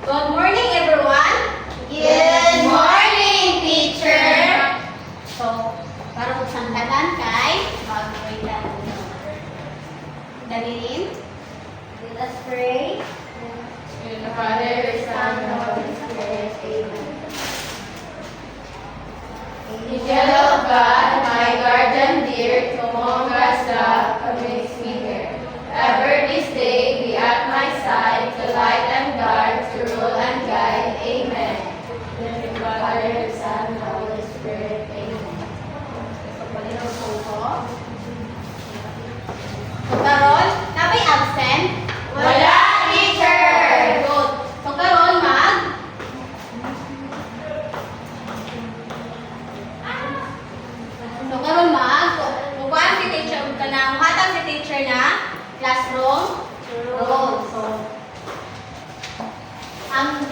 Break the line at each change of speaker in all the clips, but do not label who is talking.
Good morning, everyone.
Good morning, teacher.
So, para po sa tanan kay mag-greetan ninyo. Dalilin.
Let us pray.
In the Father, Son, and Holy Spirit.
Amen.
Angel of God, my guardian dear, to whom God's love commits me here. Ever this day be at my side, to light and guard, to rule and guide. Amen. In the Father, Son, and Holy Spirit. Amen.
So, palinaw po ko. So, karon, napay absent?
Wala, teacher.
Good. So, karon, kukuhaan si teacher, muhatag si teacher na classroom rules. So, ang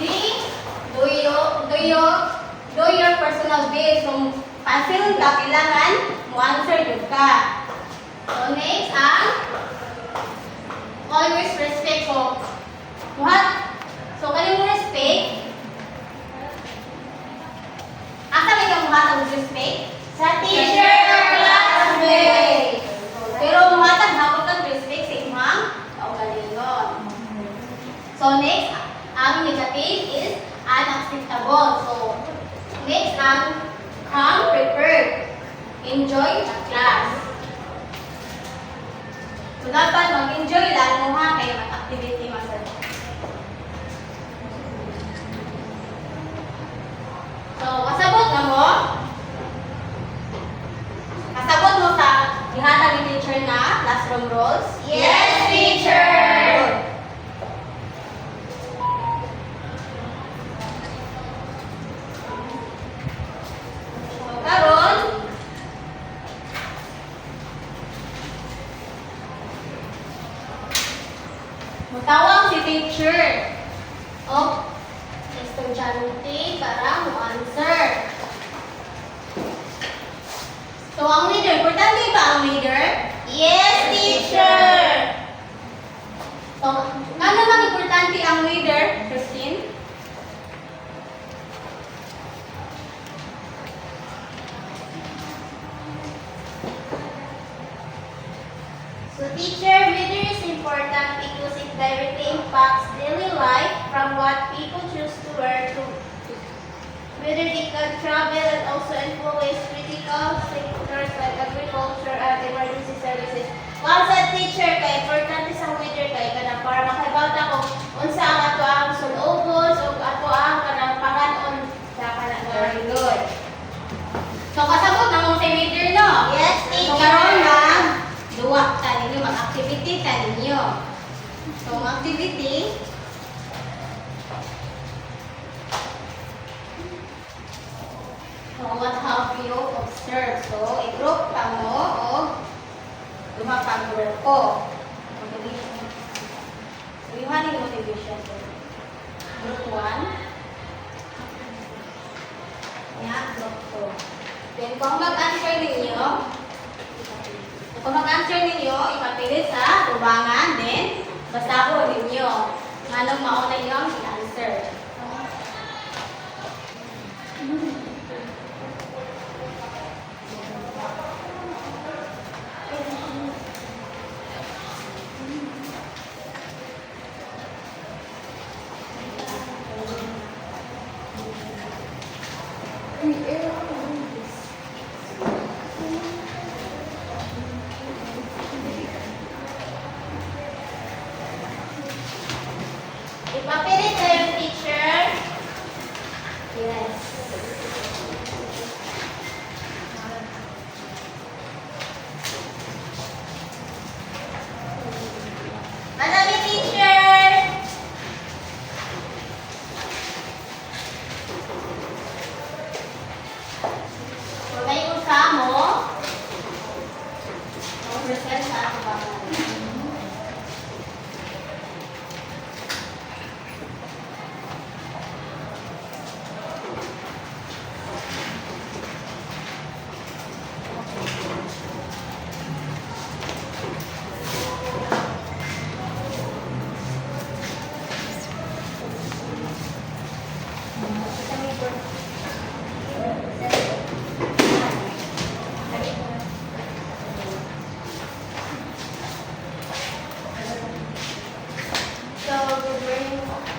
do your personal base. So, pasil ka, kailangan mo answer yun ka. So, next, always respect. So, kanin mo respect. Asa may kang muhatag mo respect?
Sa teacher or classmate.
Pero muhatag hapon kang respect sa imong kaugalingon. So, next, ang negative is unacceptable. So, next, ang come prepared. Enjoy the class. So, dapat mag-enjoy lang mo ha kay mag-activity masal. So, kasabot na mo. Kasabot mo sa ihatag ni teacher na classroom rules.
Yes, teacher.
So, karon, mutawag si teacher o estudyante para mo answer. So, ang leader, importante ba ang leader?
Yes, teacher.
So, ano bang importante ang leader, Christine?
So, teacher, weather is important because it directly impacts daily life from what people choose to wear to whether they can travel and also influence critical sectors like agriculture and emergency services. Once a teacher, kay importante sa weather kay kana para makibawta ko unsa ang ato ang sulubos o ato ang kanang panganon sa kanang
Very good. So, kasabot na mo si leader, no?
Yes,
So,
teacher.
karon lang, duwa ta ninyo, mag-activity ta ninyo. So, ang activity, so, what have you observed? So, i-group ka mo o duha ka grupo. Motivation. So, yung motivation. So, group 1. Yeah, group 2. Then, kung mag-answer ninyo, ipapilit sa tubangan, then, basaho ninyo. Anong mauna nyo i-answer.
Ipapilit sa yung teacher.
Yes.
Madami, teacher.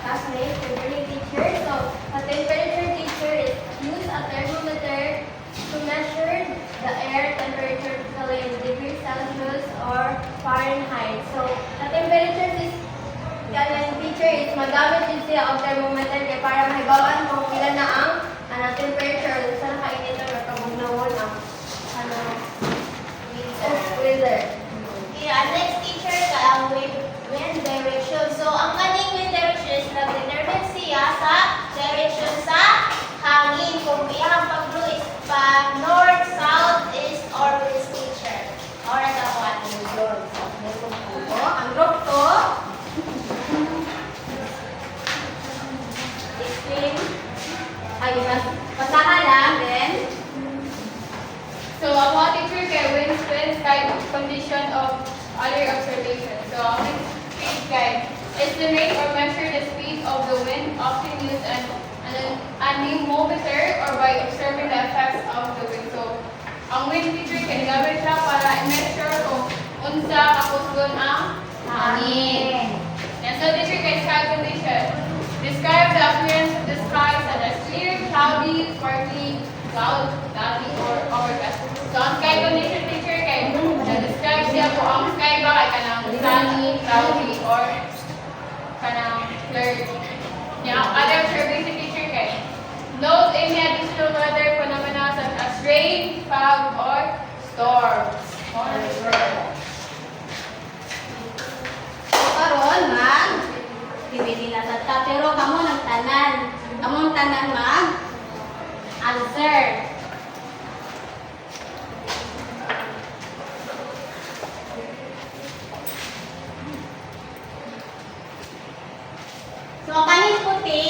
classmates, favorite teacher. So, a temperature teacher is use a thermometer to measure the air temperature typically in degrees Celsius or Fahrenheit. So, a temperature is teacher is magamit din siya og thermometer kay para mahibawan kung ilan na ang temperature sa nakainit na nakabugnawon ang weather.
Yeah, next teacher wind direction. So, ang kaning wind direction is nag-determine siya sa direction sa hangin. Kung iyang pag-blue is pa north, south, east, or west teacher. Or sa kuwan yun.
So, ang group to explain basahan lang then
So, ang mga teacher kay winds guide condition of other observation. So, ang next page guide, estimate or measure the speed of the wind, often used an anemometer or by observing the effects of the wind. So, ang wind teacher kay gamit siya para i-measure kung unsa kakusgon ang hangin. And so, teacher kay sky condition, describe the appearance of the sky such as clear, cloudy, sparkly, cloudy, or overcast. So, ang sky condition teacher kay na-describe siya kung ang sky ba ay kanang sunny, cloudy, or kanang clear. Yung other observation teacher kay note any additional weather phenomena such as rain, fog, or storms.
so karon dibili na sa ta pero kamo nagtanan. Among tanan mag answer.
So, ang kaning puti,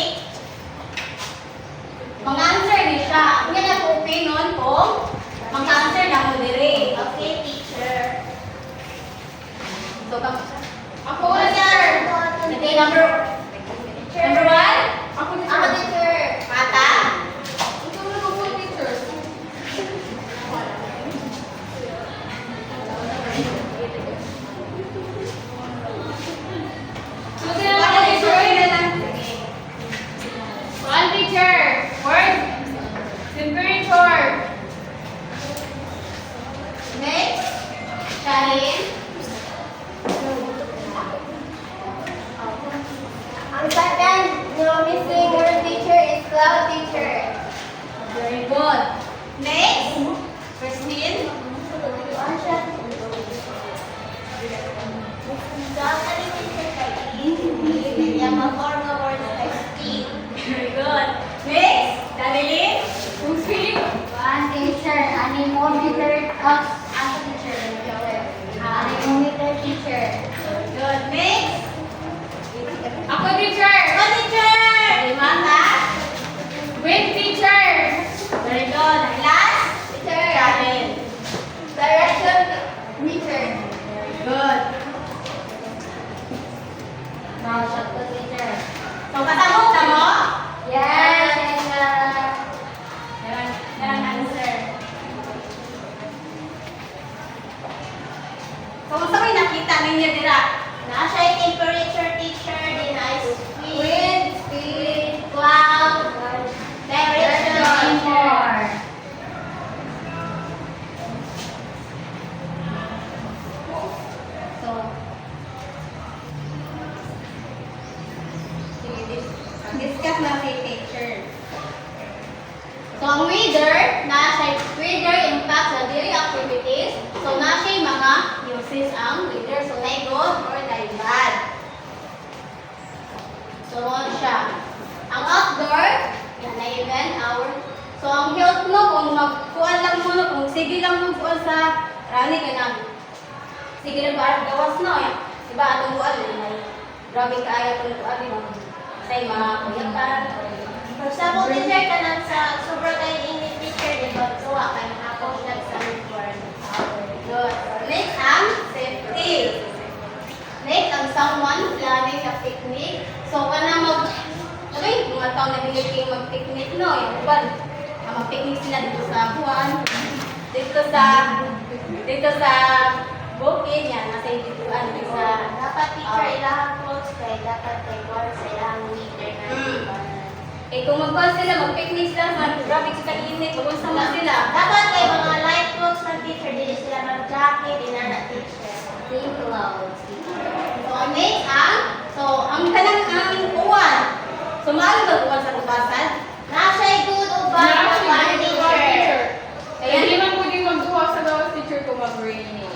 mga answer ni siya. Ang yan ang open kung mga answer na mo dire. Okay, teacher.
So
Ako na sir!
Okay, number one?
Ako na
Ako,
sir!
teacher. Mata?
Ito na ako teacher. Susunod na ako teacher. One teacher. Word. Temperature.
Next? Shahin?
ang second missing word teacher is cloud teacher.
Very good. Next? Christine?
So, ang kaning teacher kay yung ma-form nga words kay Steve.
Very good. Next? Daneline?
Who's feeling?
One teacher, anemometer teacher. Anemometer teacher.
Good. Next?
Ako teacher.
Ako, teacher! Mata?
Wind teacher.
Very good. And last?
Teacher,
Shahin.
direction teacher.
Very good.
Now, shot to teacher.
So, kasabot na mo?
Yes, and
Yan ang answer. So, kung saan may nakita ninyo dira?
na siya yung temperature teacher, din ay
Wind, speed, cloud, direction, and more. So, discuss na si teacher. So, ang weather, weather impact sa daily activities. So, na siya mga uses ang weather. So, na good or na bad. So, ano siya? Ang outdoor, yan na even our. So, ang health mo, kung magkuhan lang mo, kung sige lang mo kuhan sa rani ka na. Sige lang ba, gawas no, yan. Diba, atong kuhan, grabe kaya itong kuhan, sa mga kuyakan.
For example, teacher ka na sa sobrang kayo English teacher, di ba? So, kaya ako siya sa report.
Good. Next, ang safety. Next, ang someone planning a picnic. So, kana mga tao na bigay kayo mag-picnic, no? Yung uban, mag-picnic sila dito sa buwan, dito sa bukid, yan, nasa dito sa
Dapat teacher ilahang clothes kay kay dapat kay Juan sa ilang leader na ibanan.
Eh kung magkuhan sila, mag-picnic sila sa graphic sa init, kung sama sila.
Dapat kay mga light books ng teacher, dili sila mag-jacket, di na teacher.
Pink clouds. So, next ang kanang ang uwan. So, maalo ba uwan sa tubasan?
Nasa'y good o bad na one teacher.
Kaya hindi man pwedeng magduwa sa gawas teacher kung mag-rainy.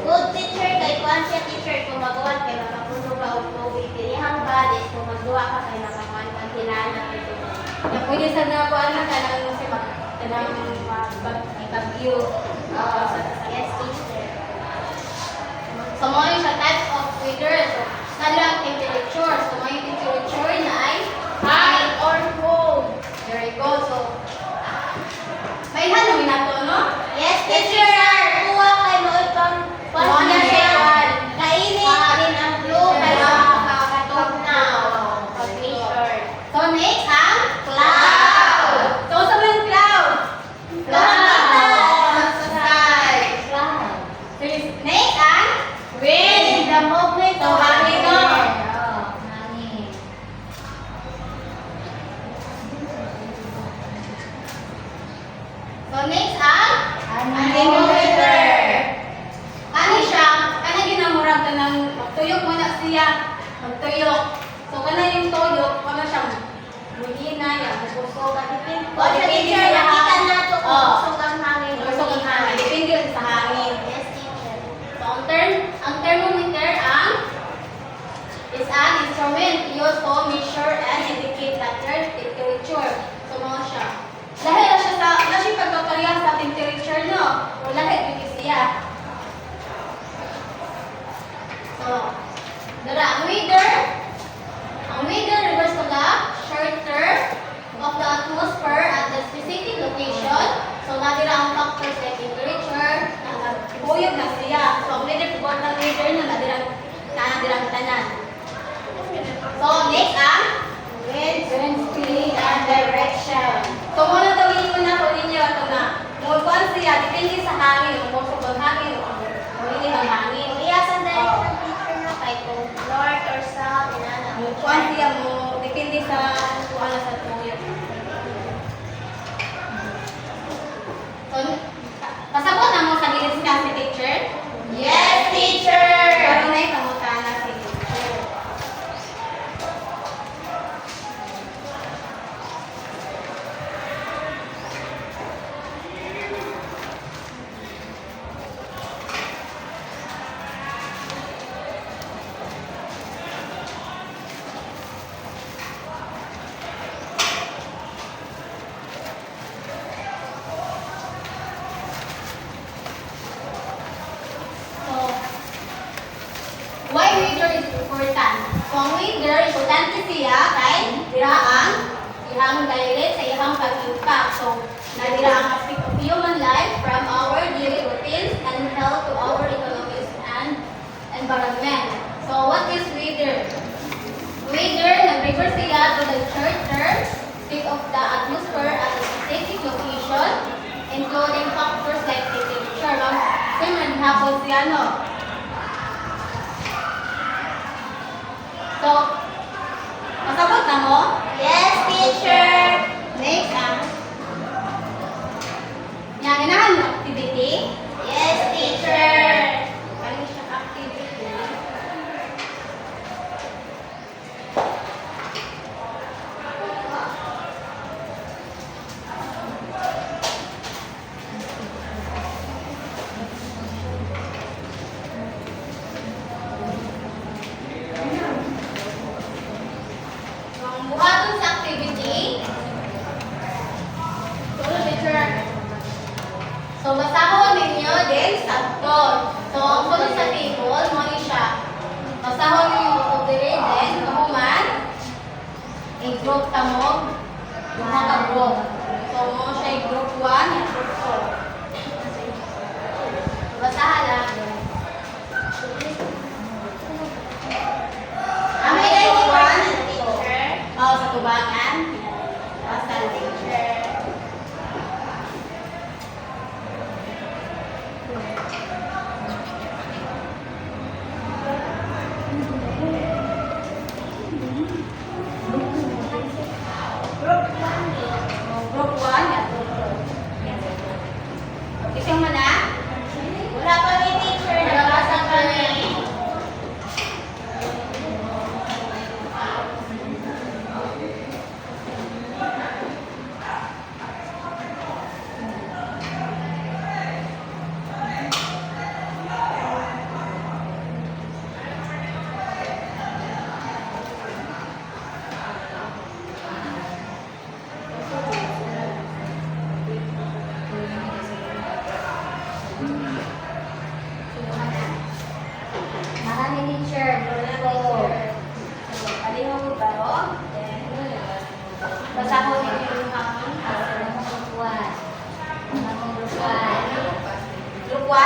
Good teacher kay Juan siya teacher kung magawan kay makapuno ka o tubig. Dirihang bad is kung magduwa ka kay makakuan kang kilala kay
Na pwede sa nakuan na kanang si kanang bagyo.
Yes, teacher.
So, mo yung siya types of weather. So, nadilang temperature. So, may temperature na ay high or cold. There you go. So, may hanong nato, no?
Yes, teacher. Kuha kay mo itong
Ano na siya?
kainit. Kainin ang blue kay makakatugnaw. Pag-teacher.
So, next ang
Cloud.
So, sa mga cloud?
Cloud.
Sa sky. So, next ang wind.
The movement
So,
of
hangin, no?
hangin.
So, next ang
Anemometer.
Kani siya, kani ginamurag ka ng magtuyok mo na siya. Magtuyok. So, kana yung tuyok, kana siya muhina, yan, magusog, depende.
O sa teacher, nakita na ito kung
Oh.
usog ang hangin.
Magusog ang hangin. Depende yun sa hangin.
Yes, teacher.
So, ang thermometer is an instrument used to measure and indicate the temperature. So, mga siya. Dahil na siya pagkaparehas sa temperature, no? O lahat yun siya. So, ang weather refers to the shelter of the atmosphere at the specific location. So, nadira ang factors like temperature, nakakuyog na siya. So, ang weather, tubod ng weather na nadirang tanan. So, next ang wind speed and direction. So, muna tawin mo na po ninyo ito na mungkuan siya, depende sa hangin, kung musok ang hangin, kung hindi ang hangin.
Iyasan dahil ng teacher na kay kung north or south, inana.
Mungkuan siya mo, depende sa kung ano sa tuyo. So, pasabot na mo sa gilis ka si teacher?
Yes, teacher!
Karoon na yung pangutana si teacher. So, why weather is important? So, ang weather, importante siya kay diraang ihang direct sa ihang pag-impact. So, nadira ang aspect of human life from our daily routines and health to our economics and environment. So, what is weather? Weather, nag-refer siya to the character state of the atmosphere at a specific location, including factors like temperature. Kasi maghapon siya, no? So, masabot na mo?
Yes, teacher!
Next, yan, ganahan mo activity.
Yes, teacher!
Ano siya activity? So, ang buhaton sa activity. Tulo, teacher. So, basahon ninyo din sabton. So, ang sunod sa table, mo ni siya. Basahon ninyo yung utubiri din, kamuman. I-group tamog, yung mga group. So, mo siya i-group 1, yung group 4. Basahan lang.
Ang may group 1, teacher.
Oh, sa tubangan. Basta
Teacher.
Group 1. Isa mo na?
Wala pa ni teacher, nagbasa kami.
Marami teacher.
Aliho mo ba o? Basa ko din yung hangin. Group 1?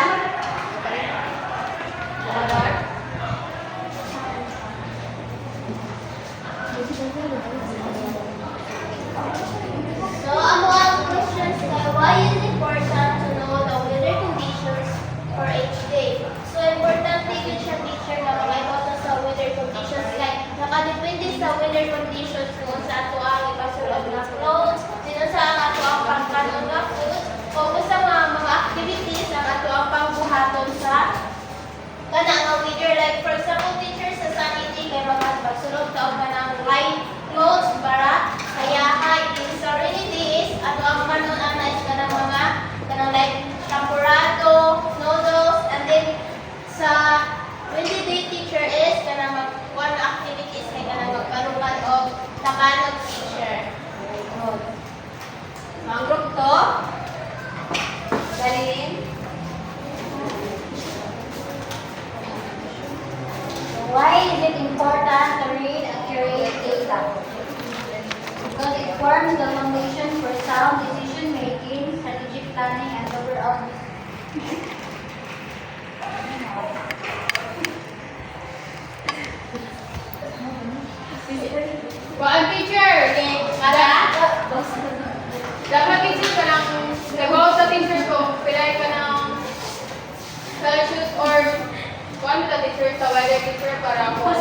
So, ang questions kay why is it important to know the weather conditions for each day? So, importante yun siya teacher na makaibato sa weather conditions kay nakadepende sa weather conditions kung sa ato ang ipasulod na clothes, sino sa ang ato ang pangkanon na foods, o sa mga activities ang ato ang pangbuhaton sa kanang weather. Like for example, teacher sa sunny day kay mga pagsulod ka og kanang light clothes para kaya in sa rainy days ato ang kanon ana is kanang mga kanang like champurrado, noodles, and then sa windy day teacher is kanang one activities kay kanang magpanukan og takanod teacher.
Ang group 2? Dalin?
Why is it important to read accurate data? Because it forms the foundation for sound decision making, strategic planning, and overall
Well, teacher, dapat teacher ka ng, nagawa sa teacher ko, pilay ka ng Celsius or kuwan ka teacher sa weather teacher para ako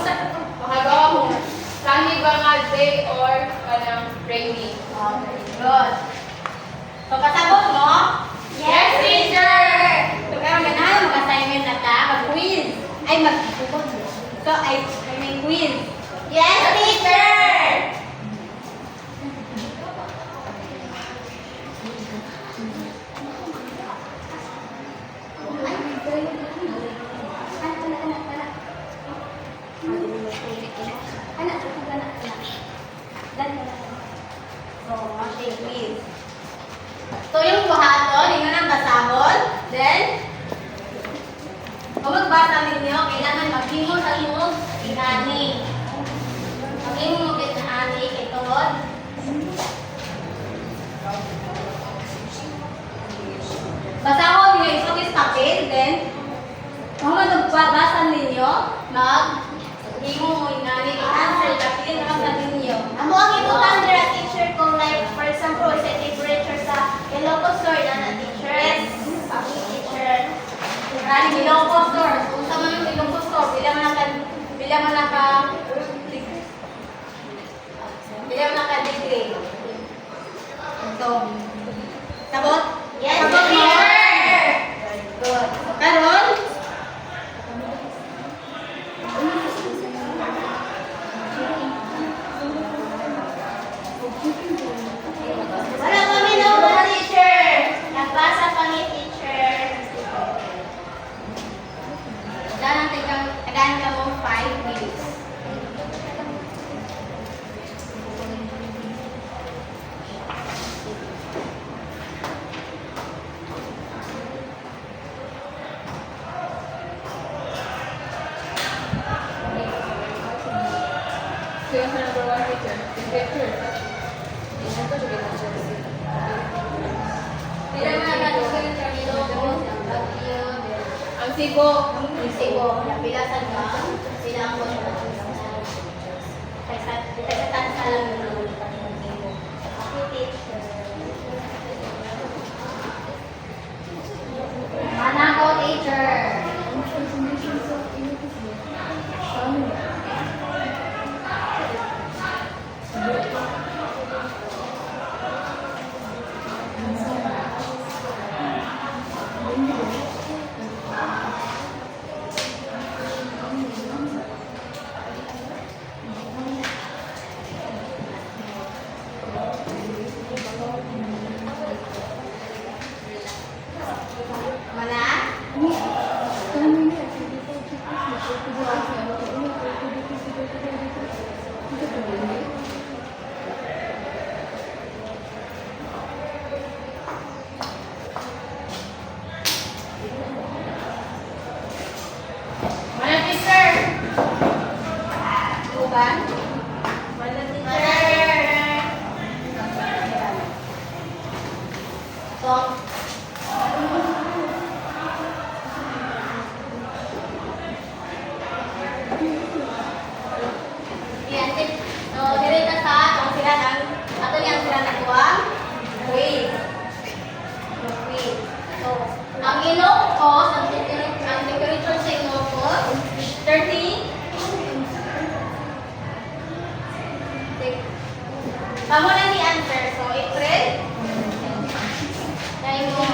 makagawa kung sunny ba nga day or kanang rainy.
Okay, good. So, kasabot mo?
Yes, teacher!
So, pero ganahan mag-assignment na ta, mag-quiz. Ay, So, may quiz.
Yes, teacher!
So, may quiz. So, yung buhaton, yun ang basahon. Then, kung magbasa ninyo, kailangan maghimo sa inyong inani. Maghimo mo inani, ito. Basahon ninyo, isukis papel. Then, kung magbabasa ninyo, maghimo mo inani, i-answer, tapos naman sa ninyo.
Amo ang ibutang dira teacher kung like for example sa temperature sa Ilocos Sur na teacher.
Yes.
Teacher.
Rani Ilocos Sur. Kung sa mga Ilocos Sur, bila man naka degree. So, sabot?
Yes,
Sabot mo?
teacher.
Good. Karon?
Wala kami na teacher. Nagbasa pa ni teacher.
Tagaan ka mo 5 minutes.
Sino sa number 1 teacher? Temperature.
Bila man nag-usalit ka ni Ilocos, ang Baguio,
Ang Cebu.
ang Cebu, napilasan ka, sila ang mga kaysa tansa lang yung nagulitan ng Cebu.
Okay, teacher.
Manako teacher.
So, dili ta sa ang sila ng ato niyang sila nagkuwang wave. Wave. So, ang Ilocos, ang temperature sa Ilocos, 30. Amo na ni answer. So, April. Dahil mo.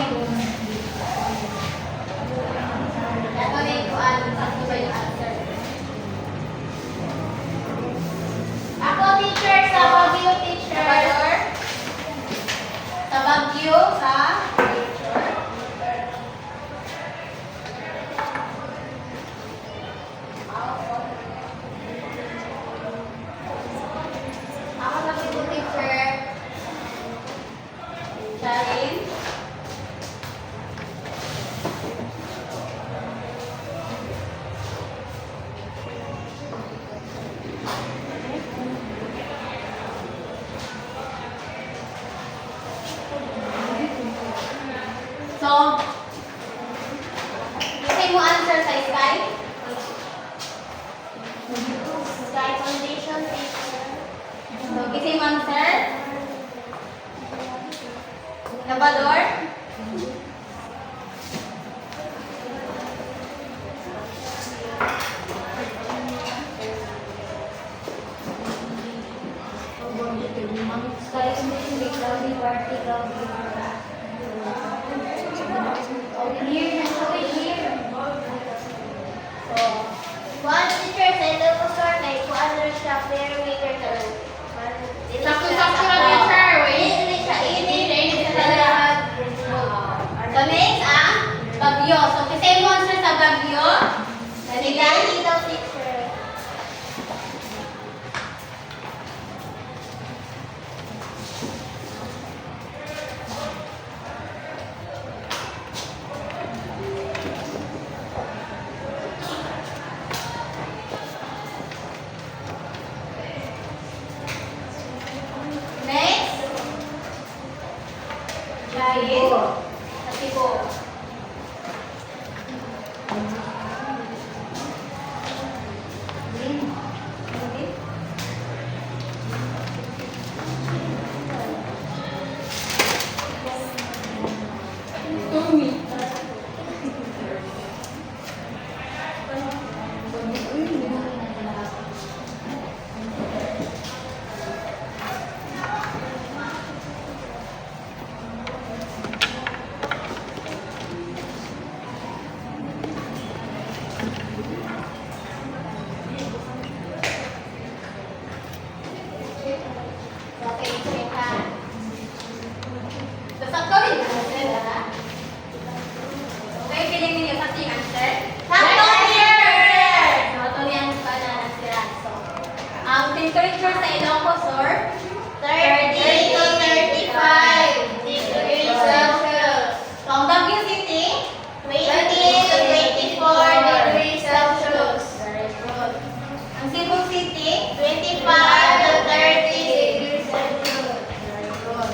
Ito na yung kuan. Sakto ba yung answer?
Ako, teacher, sa Baguio, teacher.
Salvador. Sa Baguio, sa ako sa Cebu, teacher. Sharin. So, kasi mo answer sa Sky?
Sky Foundation, teacher.
So, kasi mo answer? Salvador?
Sky Foundation, big cloudy, party, cloudy. Oh, clear na siya, clear. So, one teacher sa Ilocos Norte, kung ano rin siya, clear meter ka.
Sakto-sakto na, teacher. Wait.
Hindi siya,
Init
init
sa
siya.
lahat.
So, next, Bagyo. So, kasi mo answer sa Bagyo?
Nalilani daw, teacher.
Next. Shahin. Sa Cebu.
Tumi.
Okay, check ha. So, sakto rin ang answer, ha? Okay, piling ninyo sa yung answer?
Sakto, teacher!
So, ito niyang answeran. So, ang temperature sa Ilocos, or
30 to 35 degrees Celsius.
So, ang Baguio City,
20 to 24 degrees Celsius.
very good. Ang Cebu City,
25 to 30 degrees Celsius.
very good.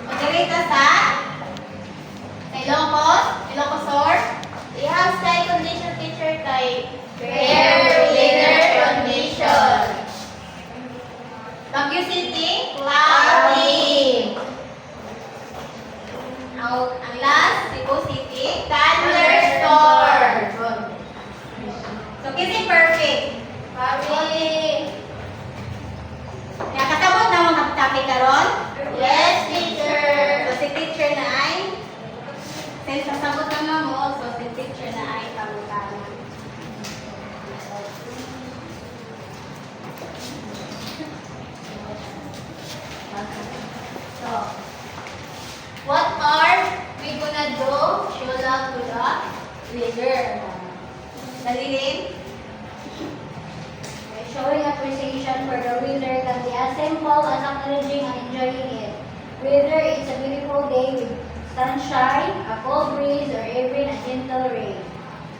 Pagkalita sa Ilocos, Ilocos or
We have sky condition, teacher, kay
fair weather condition. Baguio City,
cloudy.
ang last, Cebu City,
Thunderstorm.
Good. So, kasi perfect.
Kami.
Kaya kasabot na mga topic karon.
Yes, teacher.
So, si teacher na ay, since kasabot naman mo, so si teacher na ay kabutan. So, what are we gonna do? Show love to the leader. Dalilin?
Showing appreciation for the weather can be as simple as acknowledging and enjoying it. Whether it's a beautiful day with sunshine, a cold breeze, or even a gentle rain.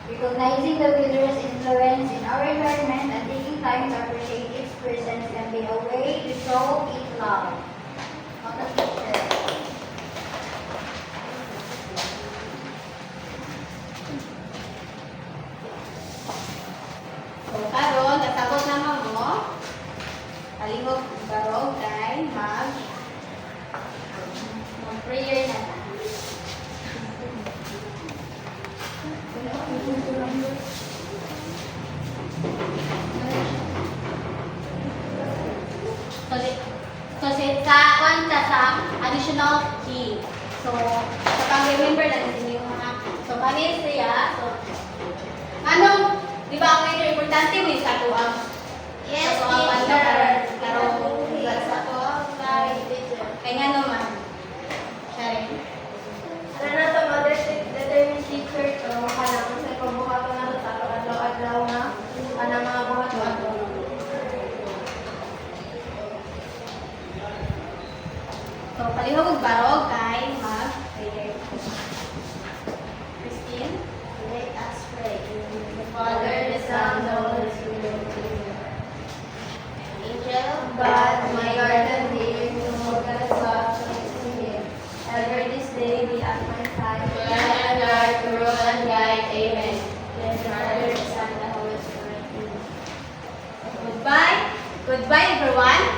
Recognizing the weather's influence in our environment and taking time to appreciate its presence can be a way to show it love. Not a picture.
So, karon, kasabot naman mo. palihog barog kay mag-prayer na ta. Sa kanta sa additional key. So, sa pag-remember lang din yung mga. So, panis siya. So, anong, di ba ang medyo importante mo yung sa tuwang?
Yes,
Sa tuwang kanta para
teacher.
klaro.
Sa tuwang teacher.
Kaya nga naman. Sharing.
Ano na ito, determined teacher to, makalaman sa pagbuhato na ito, adlaw-adlaw na, mga buhat-buhat.
So, palihog og barog kay mag-prayer. Christine?
Let us pray.
The Father, the Son, the Holy Spirit.
Angel,
God, my guardian dear, to hold us up to me. Ever this day be at my side. To light and guide, to rule and guide. Amen.
let the Father, the Son, the Holy Spirit.
Goodbye. Goodbye, everyone.